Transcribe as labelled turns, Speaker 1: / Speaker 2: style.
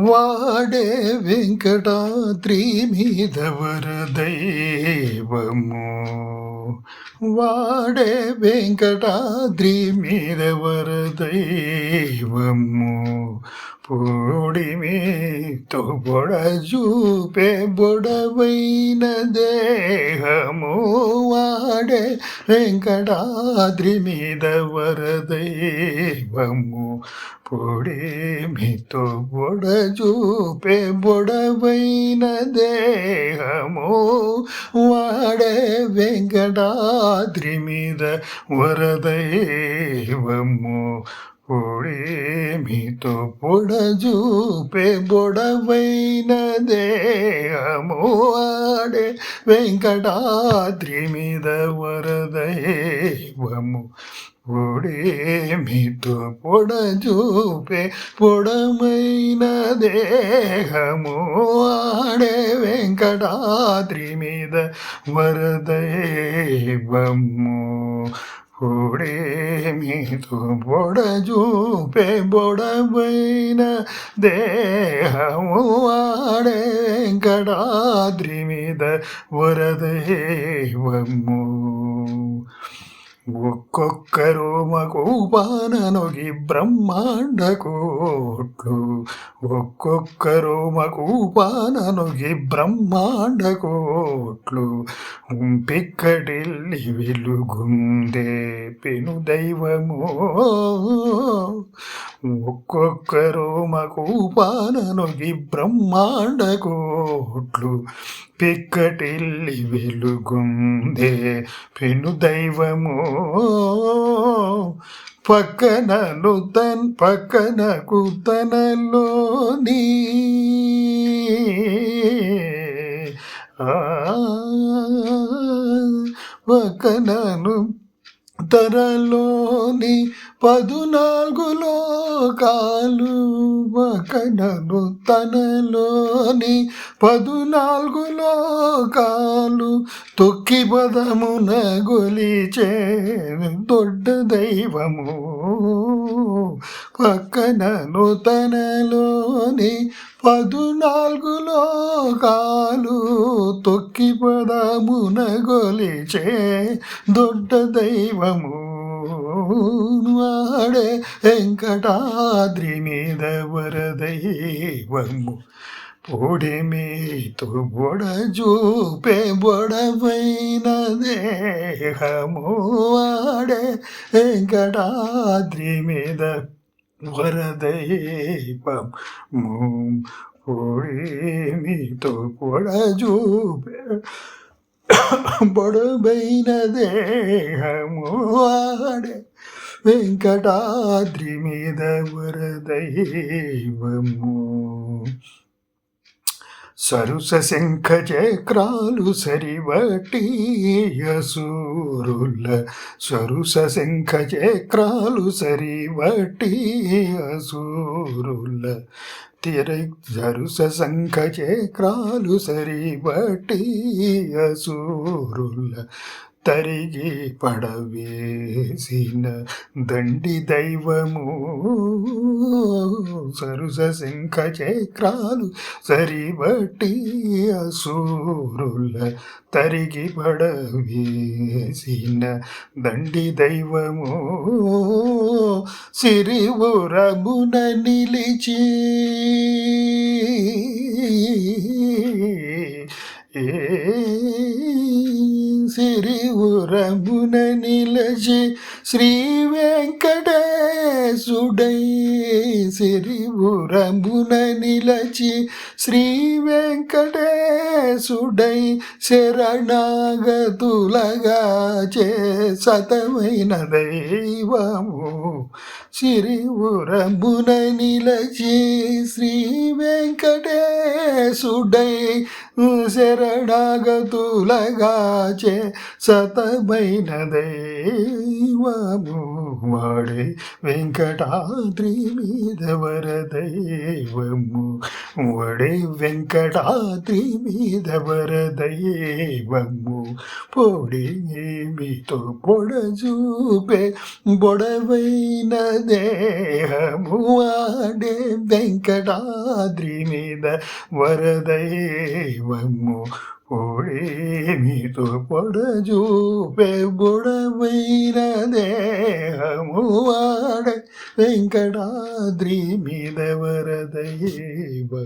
Speaker 1: వాడే వెంకటాద్రి మీద వరదైవము, వాడే వెంకటాద్రి మీద వరదైవము. పొడిమితో బొడజూపే బొడవైన దేహము, వాడే వెంకటాద్రి మీద వరదైవము. పొడిమితో బొడజూపే బొడవైన దేహము, వాడే వెంకటాద్రి మీద వరదైవము. పొడిమితో పొడజూపే బొడవైన దేహము, వాడే వెంకటాద్రి మీద వరదైవము. పొడిమితో పొడజూపే పొడమైన దేహము, వాడే వెంకటాద్రి మీద వరదైవము. పొడిమితో పొడజూపే బొడవైన దేహము, వాడే వెంకటాద్రి మీద వరదైవము. ఒక్కొక్కరు మకూపాననొగి బ్రహ్మాండ కోట్లు, ఒక్కొక్కరు మకూపాననొగి బ్రహ్మాండ కోట్లు. పిక్కటిల్లి వెలుగుందే పెను దైవము, ఒక్కొక్కరు మకూపాననొగి బ్రహ్మాండ కోట్లు. పిక్కటిల్లి వెలుగుందే పెను దైవము, పక్కనకు తనలోని పక్కనను తరలోని 14 లోకాలు, పక్కనను తనలోని 14 లోకాలు. తొక్కి పదమున గొలిచే దొడ్డ దైవము, పక్కనను తనలోని 14 లోకాలు. తొక్కి పదమున గొలిచే దొడ్డ దైవము, వాడే వెంకటాద్రి మీద వరదైవము. పొడిమితో బొడజూపే బొడవైన దేహము, వాడే వెంకటాద్రి మీద వరదైవము. పొడిమితో బొడజూపే బొడవైన దేహము, వాడే వెంకటాద్రి మీద వరదైవము. సరుస శంఖ చక్రాలు సరివటి అసూరుల, సరుస శంఖ చక్రాలు సరివటి అసూరుల. సరుస శంఖ చక్రాలు సరివటి అసూరుల. తరిగి పడవేసిన దండి దైవము, సరుస శంఖ చక్రాలు సరిబట్టి అసూరుల. తరిగి పడవేసిన దండి దైవము, సిరివురమున నిలిచి సిరివురమున నిలచి శ్రీ వెంకటేశుడై, సిరివురమున నిలచి శ్రీ వెంకటేశుడై. శరణాగతులగా చే సతమైన దైవము, సిరివురమున నిలచి శ్రీ వెంకటేశుడై. శరణాగతులగా చే సతమైన దైవము. వాడే వెంకటాద్రి మీద వరదైవము, వడే వెంకటాద్రి మీద వరదైవము. పొడిమితో పొడజూపే బొడవైన దేహము, వాడే వెంకటాద్రి మీద వరదైవము. పొడిమితో పొడజూపే బొడవైన దేహము, వాడే వెంకటాద్రి మీద వరదైవము.